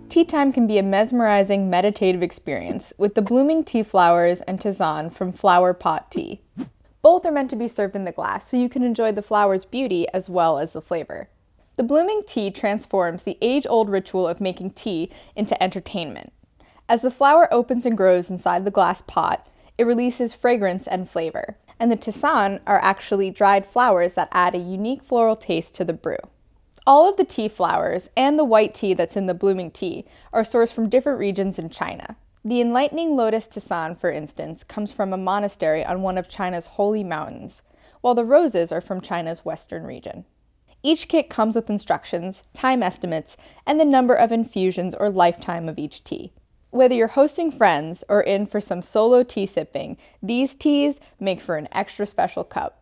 Tea time can be a mesmerizing, meditative experience with the blooming tea flowers and tisane from flower pot tea. Both are meant to be served in the glass so you can enjoy the flower's beauty as well as the flavor. The blooming tea transforms the age-old ritual of making tea into entertainment. As the flower opens and grows inside the glass pot, it releases fragrance and flavor. And the tisane are actually dried flowers that add a unique floral taste to the brew. All of the tea flowers and the white tea that's in the blooming tea are sourced from different regions in China. The enlightening Lotus Tisane, for instance, comes from a monastery on one of China's holy mountains, while the roses are from China's western region. Each kit comes with instructions, time estimates, and the number of infusions or lifetime of each tea. Whether you're hosting friends or in for some solo tea sipping, these teas make for an extra special cup.